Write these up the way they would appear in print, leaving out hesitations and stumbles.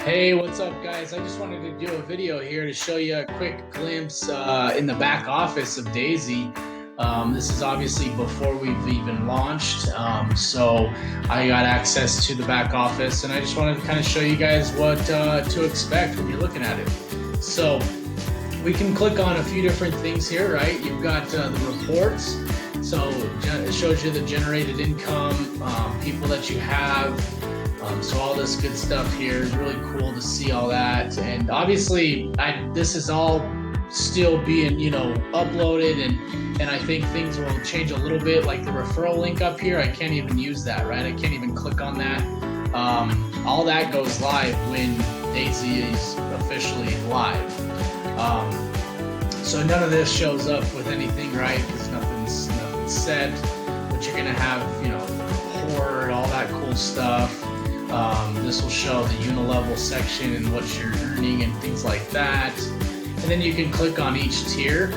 Hey, what's up, guys? I just wanted to do a video here to show you a quick glimpse in the back office of Daisy. This is obviously before we've even launched, so I got access to the back office, and I just wanted to kind of show you guys what to expect when you're looking at it. So we can click on a few different things here, right? You've got the reports, so it shows you the generated income, people that you have. So all this good stuff here is really cool to see all that, and obviously this is all still being uploaded, and I think things will change a little bit, like the referral link up here. I can't even use that, right? I can't even click on that. All that goes live when Daisy is officially live. So none of this shows up with anything, right? Because nothing's set, but you're gonna have report, all that cool stuff. This will show the unilevel section and what you're earning and things like that. And then you can click on each tier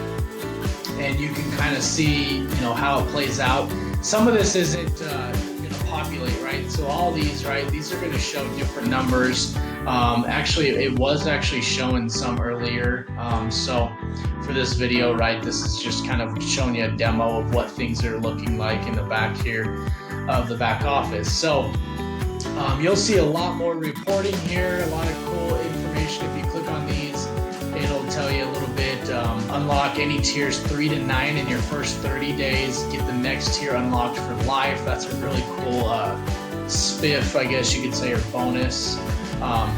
and you can kind of see, how it plays out. Some of this isn't going to populate, right? So all these, right, these are going to show different numbers. Actually, it was actually showing some earlier. So for this video, right, this is just kind of showing you a demo of what things are looking like in the back here of the back office. So you'll see a lot more reporting here, a lot of cool information. If you click on these, it'll tell you a little bit. Unlock any tiers 3 to 9 in your first 30 days. Get the next tier unlocked for life. That's a really cool spiff, I guess you could say, or bonus.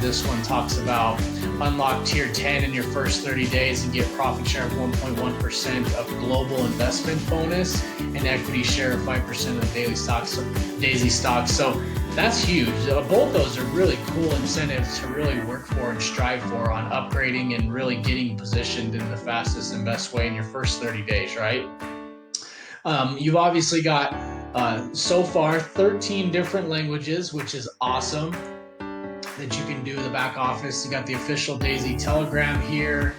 This one talks about unlock tier 10 in your first 30 days and get profit share of 1.1% of global investment bonus and equity share of 5% of the Daisy stocks. So that's huge. Both those are really cool incentives to really work for and strive for on upgrading and really getting positioned in the fastest and best way in your first 30 days, right? You've obviously got, so far, 13 different languages, which is awesome, that you can do the back office. You got the official Daisy Telegram here.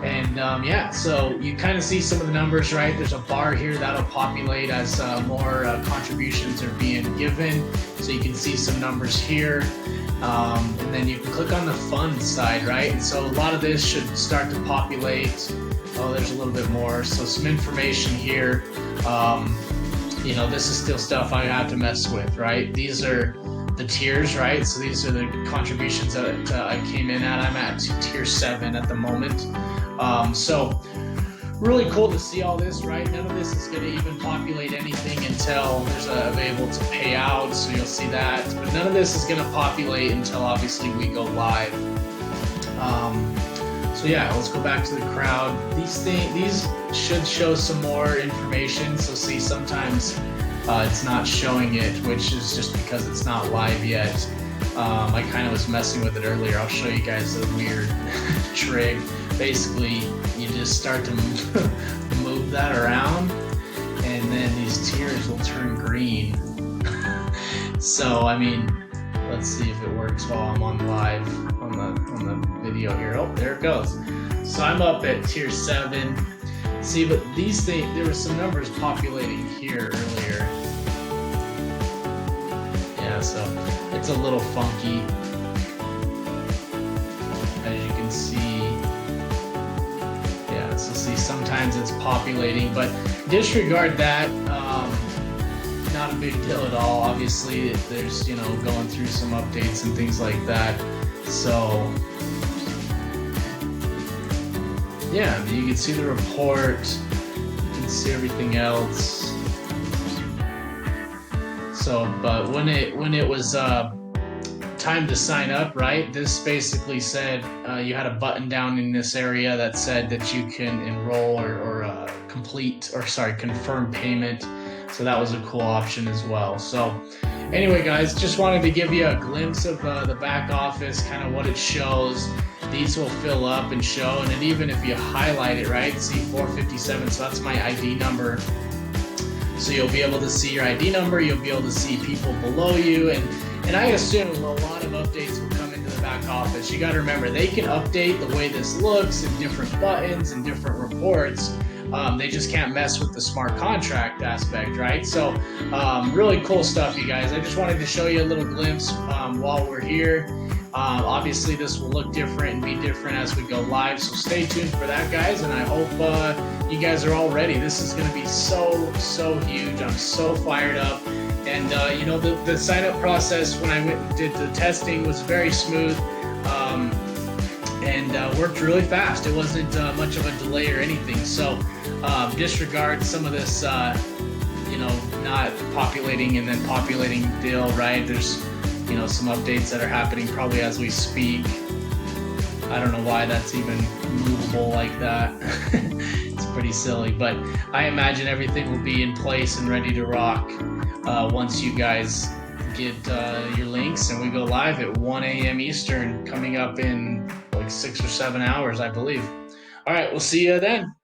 And yeah, so you kind of see some of the numbers, right? There's a bar here that'll populate as more contributions are being given. So you can see some numbers here. And then you can click on the fund side, right? And so a lot of this should start to populate. Oh, there's a little bit more. So some information here. This is still stuff I have to mess with, right? These are the tiers, right? So these are the contributions that I came in at. I'm at tier 7 at the moment. So really cool to see all this, right? None of this is going to even populate anything until there's available to pay out. So you'll see that, but none of this is going to populate until obviously we go live. So yeah, let's go back to the crowd. These should show some more information. So see, sometimes it's not showing it, which is just because it's not live yet. I kind of was messing with it earlier. I'll show you guys a weird trick. Basically, you just start to move that around, and then these tiers will turn green. So, I mean, let's see if it works while I'm on live on the video here. Oh, there it goes. So I'm up at tier 7. See, but these things, there were some numbers populating here earlier. Yeah, so it's a little funky, as you can see. Yeah, so see, sometimes it's populating, but disregard that. Not a big deal at all. Obviously, there's going through some updates and things like that. So yeah, you can see the report. You can see everything else. So, but when it was time to sign up, right? This basically said you had a button down in this area that said that you can enroll or confirm payment. So that was a cool option as well. So anyway, guys, just wanted to give you a glimpse of the back office, kind of what it shows. These will fill up and show, and then even if you highlight it, right, see 457, so that's my ID number. So you'll be able to see your ID number, you'll be able to see people below you, and I assume a lot of updates will come into the back office. You got to remember, they can update the way this looks and different buttons and different reports. They just can't mess with the smart contract aspect, right? So really cool stuff, you guys. I just wanted to show you a little glimpse while we're here. Obviously, this will look different and be different as we go live, so stay tuned for that, guys, and I hope you guys are all ready. This is going to be so huge. I'm so fired up. And you know, the sign-up process when I went and did the testing was very smooth, and worked really fast. It wasn't much of a delay or anything. So disregard some of this, you know, not populating and then populating deal, right? There's, you know, some updates that are happening probably as we speak. I don't know why that's even movable like that. It's pretty silly, but I imagine everything will be in place and ready to rock once you guys get your links and we go live at 1 a.m. Eastern, coming up in like 6 or 7 hours, I believe. All right, we'll see you then.